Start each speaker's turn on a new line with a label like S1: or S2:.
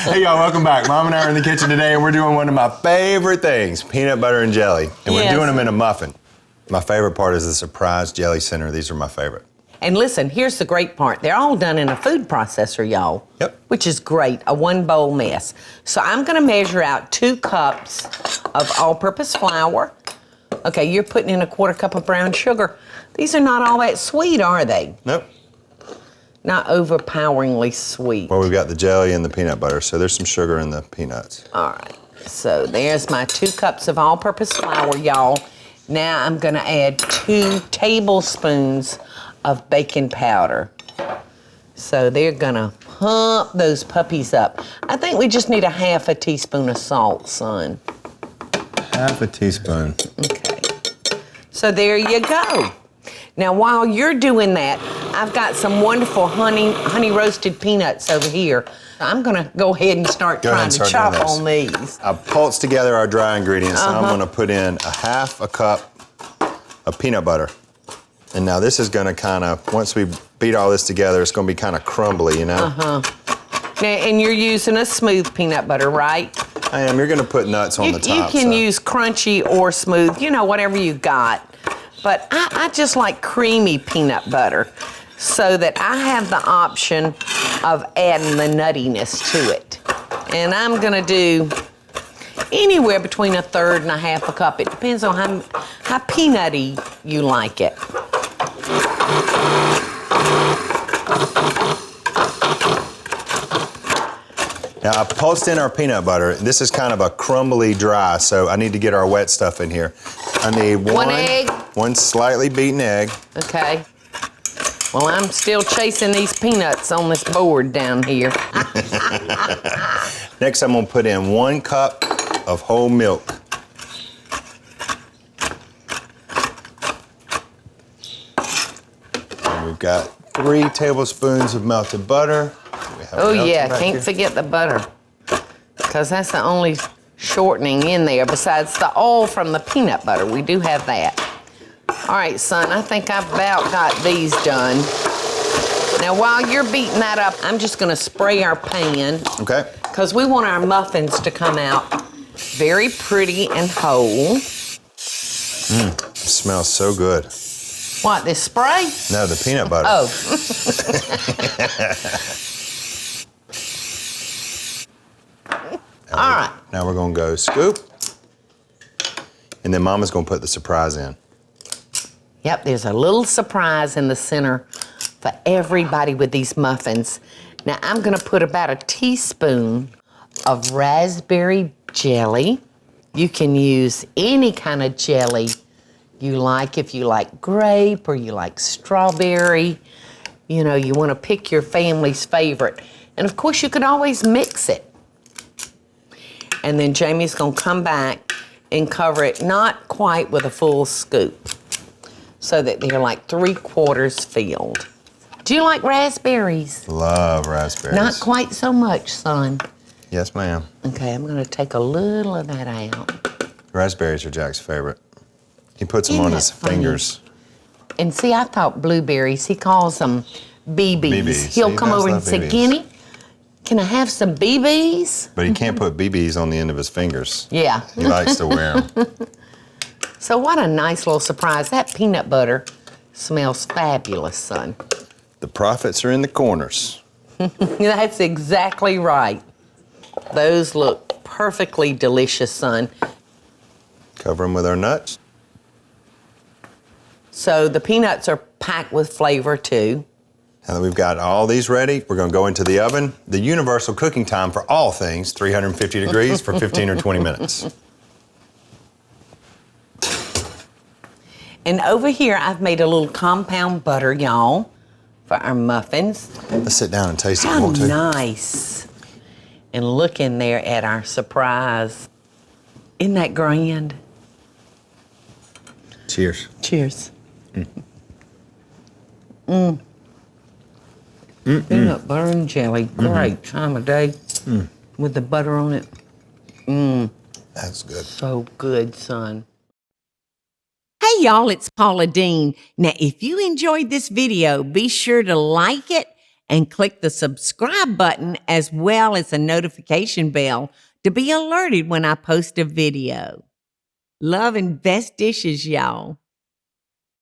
S1: Hey y'all, welcome back. Mom and I are in the kitchen today and we're doing one of my favorite things, peanut butter and jelly. And we're doing them in a muffin. My favorite part is the surprise jelly center. These are my favorite.
S2: And listen, here's the great part. They're all done in a food processor, y'all. Yep. Which is great, a one bowl mess. So I'm gonna measure out 2 cups of all-purpose flour. Okay, you're putting in a 1/4 cup of brown sugar. These are not all that sweet, are they?
S1: Nope.
S2: Not overpoweringly sweet.
S1: Well, we've got the jelly and the peanut butter, so there's some sugar in the peanuts.
S2: All right, so there's my 2 cups of all-purpose flour, y'all. Now I'm gonna add 2 tablespoons of baking powder. So they're gonna pump those puppies up. I think we just need a 1/2 teaspoon of salt, son.
S1: 1/2 teaspoon.
S2: Okay. So there you go. Now while you're doing that, I've got some wonderful honey roasted peanuts over here. I'm gonna go ahead and start trying to chop on these.
S1: I pulsed together our dry ingredients and I'm gonna put in a 1/2 cup of peanut butter. And now this is gonna once we beat all this together, it's gonna be kind of crumbly, you know?
S2: Now, and you're using a smooth peanut butter, right?
S1: I am. You're gonna put nuts on the top.
S2: You can use crunchy or smooth, you know, whatever you got. But I just like creamy peanut butter so that I have the option of adding the nuttiness to it. And I'm gonna do anywhere between 1/3 and a 1/2 cup. It depends on how peanutty you like it.
S1: Now I pulsed in our peanut butter. This is kind of a crumbly dry, so I need to get our wet stuff in here. I need one
S2: egg.
S1: One slightly beaten egg.
S2: Okay. Well, I'm still chasing these peanuts on this board down here.
S1: Next, I'm gonna put in 1 cup of whole milk. And we've got 3 tablespoons of melted butter.
S2: Oh yeah, can't forget the butter, because that's the only shortening in there besides the oil from the peanut butter. We do have that. All right, son, I think I've about got these done. Now, while you're beating that up, I'm just gonna spray our pan.
S1: Okay.
S2: Because we want our muffins to come out very pretty and whole.
S1: It smells so good.
S2: What, this spray?
S1: No, the peanut butter.
S2: Oh. All right.
S1: Now we're gonna go scoop. And then Mama's gonna put the surprise in.
S2: Yep, there's a little surprise in the center for everybody with these muffins. Now I'm gonna put about a teaspoon of raspberry jelly. You can use any kind of jelly you like. If you like grape or you like strawberry, you know, you wanna pick your family's favorite. And of course you could always mix it. And then Jamie's gonna come back and cover it, not quite with a full scoop, so that they're like 3/4 filled. Do you like raspberries?
S1: Love raspberries.
S2: Not quite so much, son.
S1: Yes, ma'am.
S2: Okay, I'm gonna take a little of that out.
S1: Raspberries are Jack's favorite. He puts them on his fingers.
S2: And see, I thought blueberries, he calls them BBs.
S1: BBs.
S2: He'll come over and say,
S1: BBs.
S2: Guinea, can I have some BBs?
S1: But he can't put BBs on the end of his fingers.
S2: Yeah.
S1: He likes to wear them.
S2: So what a nice little surprise. That peanut butter smells fabulous, son.
S1: The profits are in the corners.
S2: That's exactly right. Those look perfectly delicious, son.
S1: Cover them with our nuts.
S2: So the peanuts are packed with flavor too.
S1: Now that we've got all these ready, we're gonna go into the oven. The universal cooking time for all things, 350 degrees for 15 or 20 minutes.
S2: And over here, I've made a little compound butter, y'all, for our muffins.
S1: Let's sit down and taste it.
S2: How nice. And look in there at our surprise. Isn't that grand?
S1: Cheers.
S2: Cheers. Peanut butter and jelly, great time of day with the butter on it.
S1: That's good.
S2: So good, son. Hey y'all, it's Paula Deen. Now, if you enjoyed this video, be sure to like it
S3: and click the subscribe button as well as the notification bell to be alerted when I post a video. Love and best dishes, y'all.